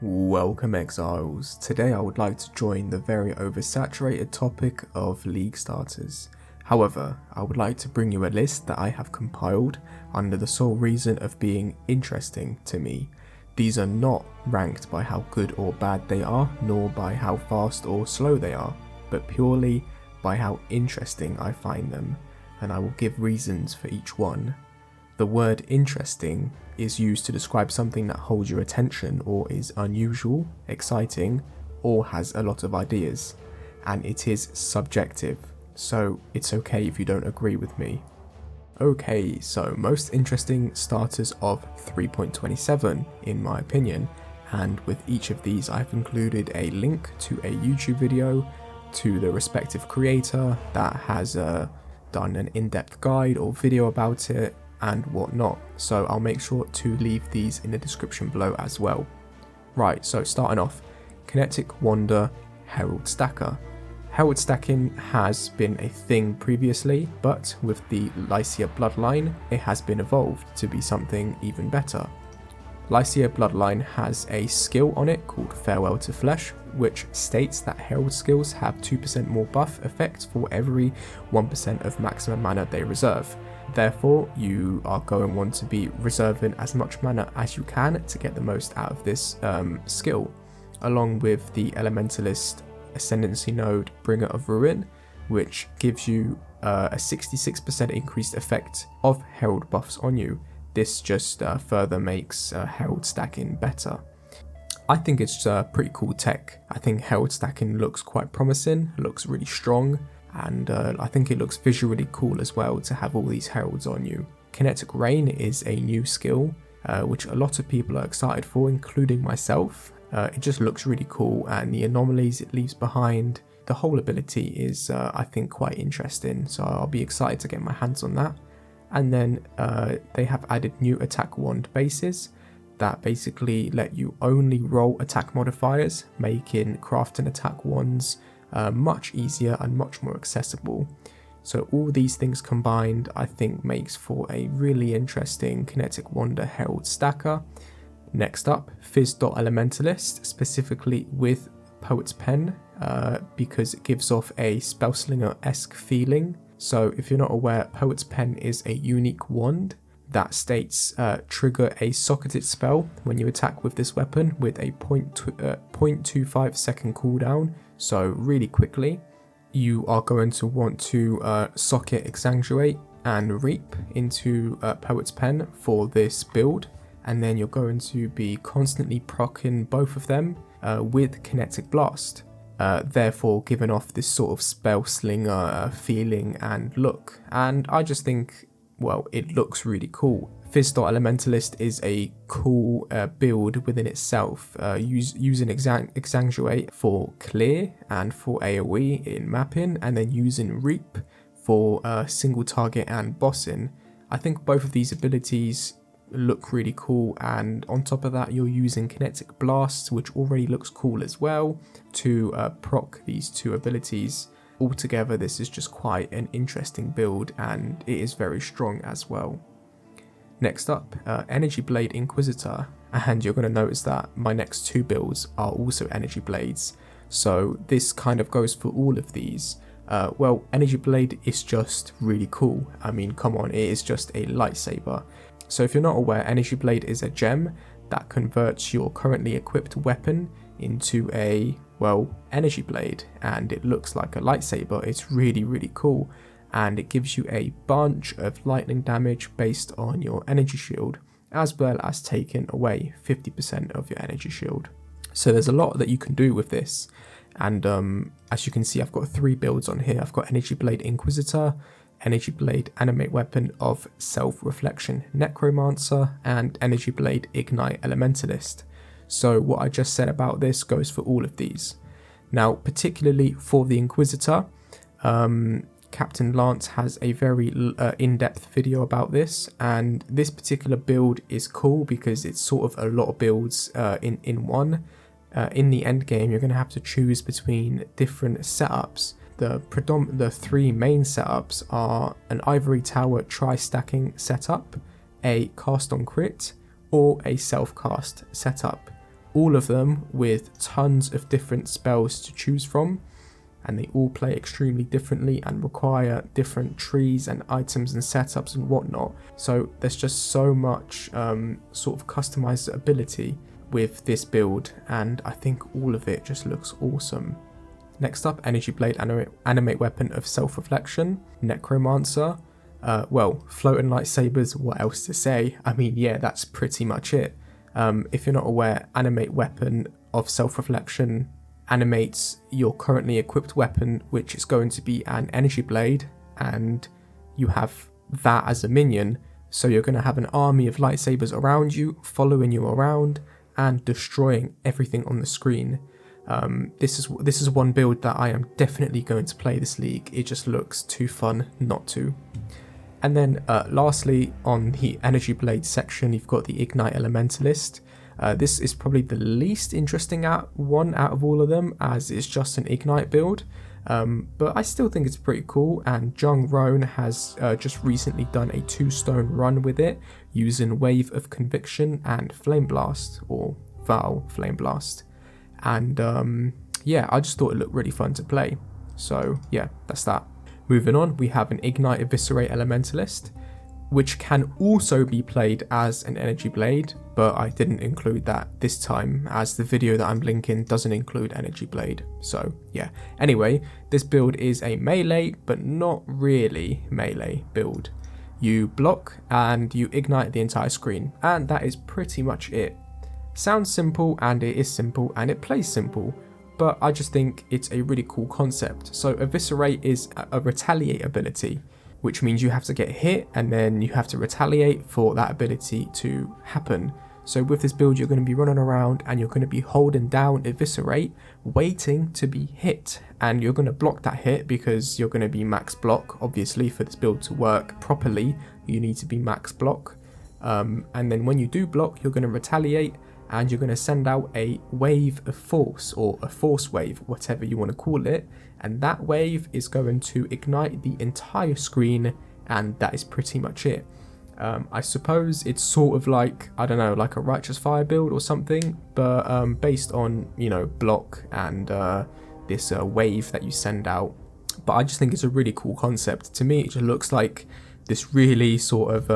Welcome Exiles. Today I would like to join the very oversaturated topic of League starters. However, I would like to bring you a list that I have compiled under the sole reason of being interesting to me. These are not ranked by how good or bad they are, nor by how fast or slow they are, but purely by how interesting I find them, and I will give reasons for each one. The word interesting is used to describe something that holds your attention or is unusual, exciting, or has a lot of ideas, and it is subjective, so it's okay if you don't agree with me. Okay, so most interesting starters of 3.27 in my opinion, and with each of these I've included a link to a YouTube video to the respective creator that has done an in-depth guide or video about it and whatnot, so I'll make sure to leave these in the description below as well. Right, so starting off, Kinetic Wander Herald Stacker. Herald stacking has been a thing previously, but with the Lycia bloodline, it has been evolved to be something even better. Lycia bloodline has a skill on it called Farewell to Flesh, which states that Herald skills have 2% more buff effect for every 1% of maximum mana they reserve. Therefore, you are going to want to be reserving as much mana as you can to get the most out of this skill, along with the Elementalist Ascendancy node Bringer of Ruin, which gives you a 66% increased effect of Herald buffs on you. This just further makes Herald stacking better. I think it's pretty cool tech. I think Herald stacking looks quite promising, looks really strong, and I think it looks visually cool as well to have all these heralds on you. Kinetic Rain is a new skill, which a lot of people are excited for, including myself. It just looks really cool, and the anomalies it leaves behind, the whole ability is I think quite interesting, so I'll be excited to get my hands on that. And then they have added new attack wand bases that basically let you only roll attack modifiers, making crafting attack wands much easier and much more accessible. So all these things combined I think makes for a really interesting Kinetic Wander Herald stacker. Next up, Phys DoT Elementalist, specifically with Poet's Pen, because it gives off a Spellslinger-esque feeling. So if you're not aware, Poet's Pen is a unique wand that states trigger a socketed spell when you attack with this weapon with a 0.25 second cooldown, so really quickly. You are going to want to socket Exsanguinate and Reap into Poet's Pen for this build, and then you're going to be constantly proccing both of them with Kinetic Blast, therefore giving off this sort of spell slinger feeling and look. And I just think, well, it looks really cool. Phys DoT Elementalist is a cool build within itself, using Exsanguinate for clear and for AoE in mapping, and then using Reap for single target and bossing. I think both of these abilities look really cool, and on top of that you're using Kinetic Blast, which already looks cool as well, to proc these two abilities. Altogether this is just quite an interesting build, and it is very strong as well. Next up, Energy Blade Inquisitor, and you're going to notice that my next two builds are also Energy Blades, so this kind of goes for all of these. Well, Energy Blade is just really cool. I mean, come on, it is just a lightsaber. So if you're not aware, Energy Blade is a gem that converts your currently equipped weapon into a, well, energy blade, and it looks like a lightsaber. It's really, really cool, and it gives you a bunch of lightning damage based on your energy shield, as well as taking away 50% of your energy shield. So there's a lot that you can do with this, and as you can see, I've got 3 builds on here. I've got Energy Blade Inquisitor, Energy Blade Animate Weapon of Self-Reflection Necromancer, and Energy Blade Ignite Elementalist. So what I just said about this goes for all of these. Now, particularly for the Inquisitor, Captain Lance has a very in-depth video about this, and this particular build is cool because it's sort of a lot of builds in one. In the end game, you're going to have to choose between different setups. The 3 main setups are an Ivory Tower tri-stacking setup, a cast on crit, or a self-cast setup. all of them with tons of different spells to choose from, and they all play extremely differently and require different trees and items and setups and whatnot. So there's just so much sort of customizability with this build, and I think all of it just looks awesome. Next up, Energy Blade Animate Weapon of Self-Reflection, Necromancer. Well, floating lightsabers, what else to say? I mean, yeah, that's pretty much it. If you're not aware, Animate Weapon of Self-Reflection animates your currently equipped weapon, which is going to be an energy blade, and you have that as a minion. So you're going to have an army of lightsabers around you, following you around and destroying everything on the screen. This is one build that I am definitely going to play this league. It just looks too fun not to. And then lastly, on the Energy Blade section, you've got the Ignite Elementalist. This is probably the least interesting one out of all of them, as it's just an Ignite build. But I still think it's pretty cool, and Jung Roan has just recently done a 2-stone run with it, using Wave of Conviction and Flame Blast, or Vow Flame Blast. And yeah, I just thought it looked really fun to play. So yeah, that's that. Moving on, we have an Ignite Eviscerate Elementalist, which can also be played as an Energy Blade, but I didn't include that this time, as the video that I'm linking doesn't include Energy Blade. So yeah, anyway, this build is a melee, but not really melee build. You block and you ignite the entire screen, and that is pretty much it. Sounds simple, and it is simple, and it plays simple, but I just think it's a really cool concept. So Eviscerate is a retaliate ability, which means you have to get hit and then you have to retaliate for that ability to happen. So with this build, you're going to be running around and you're going to be holding down Eviscerate, waiting to be hit, and you're going to block that hit because you're going to be max block. Obviously, for this build to work properly, you need to be max block. And then when you do block, you're going to retaliate, and you're going to send out a wave of force, or a force wave, whatever you want to call it, and that wave is going to ignite the entire screen, and that is pretty much it. I suppose it's sort of like, I don't know, like a Righteous Fire build or something, but based on, you know, block and this wave that you send out. But I just think it's a really cool concept. To me, it just looks like this really sort of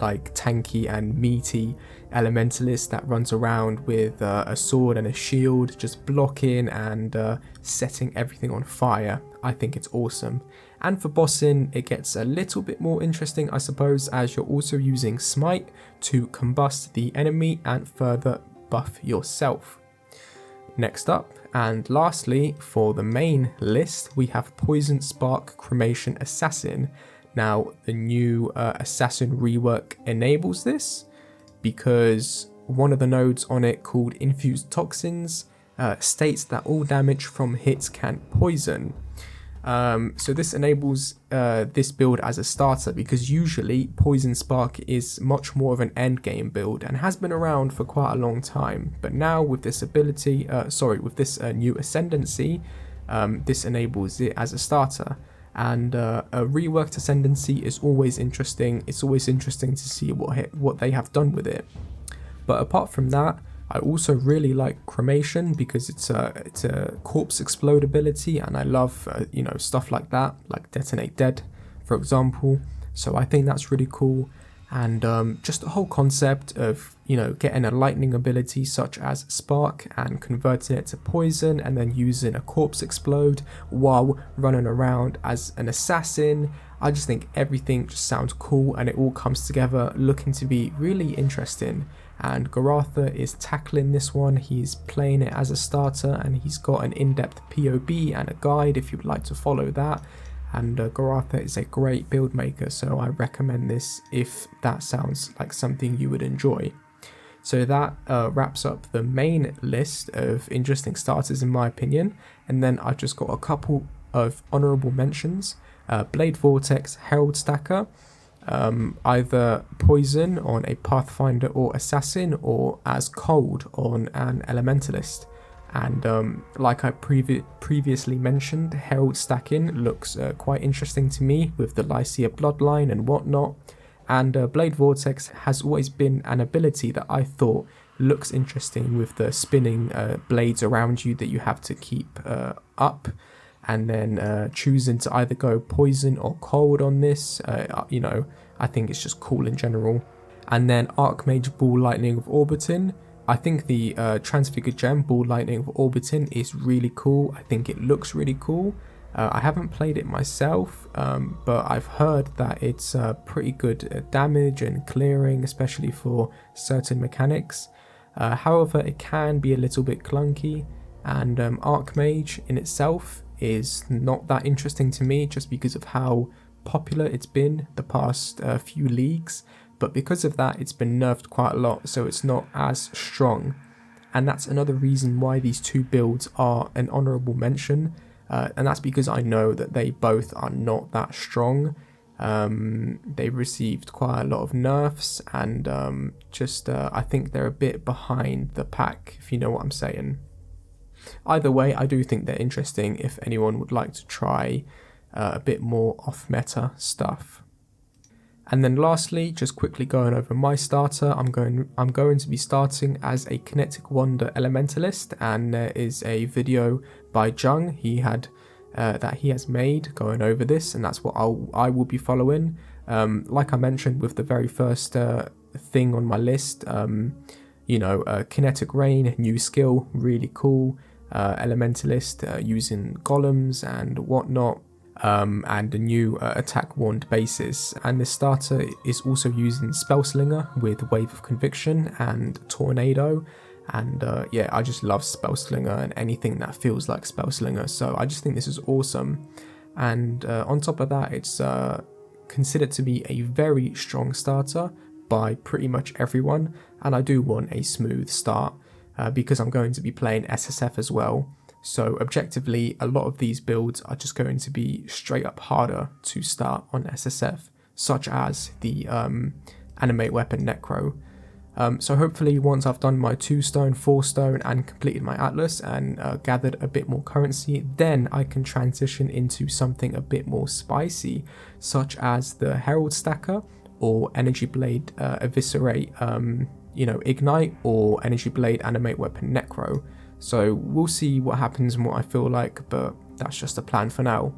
like tanky and meaty elementalist that runs around with a sword and a shield, just blocking and setting everything on fire. I think it's awesome. And for bossing, it gets a little bit more interesting, I suppose, as you're also using Smite to combust the enemy and further buff yourself. Next up, and lastly, for the main list, we have Poison Spark Cremation Assassin. Now, the new Assassin rework enables this, because one of the nodes on it, called Infused Toxins, states that all damage from hits can poison. So this enables this build as a starter, because usually Poison Spark is much more of an end game build and has been around for quite a long time. But now with this ability, with this new Ascendancy, this enables it as a starter. And a reworked Ascendancy is always interesting. It's always interesting to see what they have done with it. But apart from that, I also really like Cremation, because it's a corpse explode ability, and I love you know, stuff like that, like Detonate Dead, for example. So I think that's really cool. And just the whole concept of, you know, getting a lightning ability such as Spark and converting it to poison, and then using a corpse explode while running around as an assassin. I just think everything just sounds cool, and it all comes together looking to be really interesting. And Garatha is tackling this one. He's playing it as a starter, and he's got an in-depth POB and a guide if you'd like to follow that. And Garatha is a great build maker, so I recommend this if that sounds like something you would enjoy. So that wraps up the main list of interesting starters in my opinion. And then I've just got a couple of honourable mentions. Blade Vortex Herald Stacker, either poison on a Pathfinder or Assassin, or as cold on an Elementalist. And like I previously mentioned, Herald stacking looks quite interesting to me with the Lycia bloodline and whatnot. And Blade Vortex has always been an ability that I thought looks interesting with the spinning blades around you that you have to keep up, and then choosing to either go poison or cold on this. You know, I think it's just cool in general. And then Archmage Ball Lightning of Orbiting. I think the Transfigured Gem Ball Lightning of Orbiting is really cool. I think it looks really cool. I haven't played it myself, but I've heard that it's pretty good damage and clearing, especially for certain mechanics. However, it can be a little bit clunky, and Archmage in itself is not that interesting to me just because of how popular it's been the past few leagues. But because of that, it's been nerfed quite a lot, so it's not as strong. And that's another reason why these two builds are an honourable mention. And that's because I know that they both are not that strong. They received quite a lot of nerfs, and I think they're a bit behind the pack, if you know what I'm saying. Either way, I do think they're interesting if anyone would like to try a bit more off-meta stuff. And then lastly, just quickly going over my starter, I'm going to be starting as a Kinetic Wander Elementalist, and there is a video by Jung he has made going over this, and that's what I will be following. Like I mentioned with the very first thing on my list, you know, Kinetic Rain, new skill, really cool. Elementalist using golems and whatnot. And a new attack wand basis, and this starter is also using Spellslinger with Wave of Conviction and Tornado, and yeah, I just love Spellslinger and anything that feels like Spellslinger, so I just think this is awesome. And on top of that, it's considered to be a very strong starter by pretty much everyone, and I do want a smooth start because I'm going to be playing SSF as well. So objectively, a lot of these builds are just going to be straight up harder to start on SSF, such as the Animate weapon Necro. So hopefully once I've done my 2-stone, 4-stone and completed my Atlas and gathered a bit more currency, then I can transition into something a bit more spicy, such as the Herald Stacker or Energy Blade Eviscerate, you know, Ignite, or Energy Blade Animate weapon Necro. So we'll see what happens and what I feel like, but that's just a plan for now.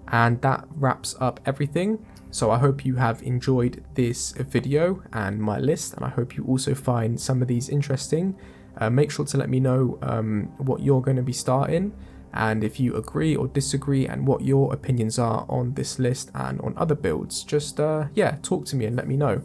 And that wraps up everything. So I hope you have enjoyed this video and my list, and I hope you also find some of these interesting. Make sure to let me know what you're going to be starting, and if you agree or disagree, and what your opinions are on this list and on other builds. Just yeah, talk to me and let me know.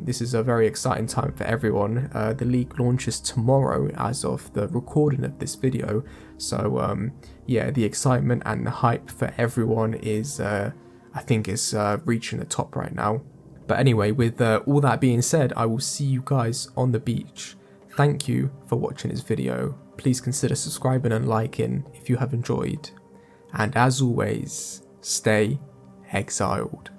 This is a very exciting time for everyone. The league launches tomorrow as of the recording of this video, so yeah, the excitement and the hype for everyone is I think is reaching the top right now. But anyway, with all that being said, I will see you guys on the beach. Thank you for watching this video. Please consider subscribing and liking if you have enjoyed, and as always, stay exiled.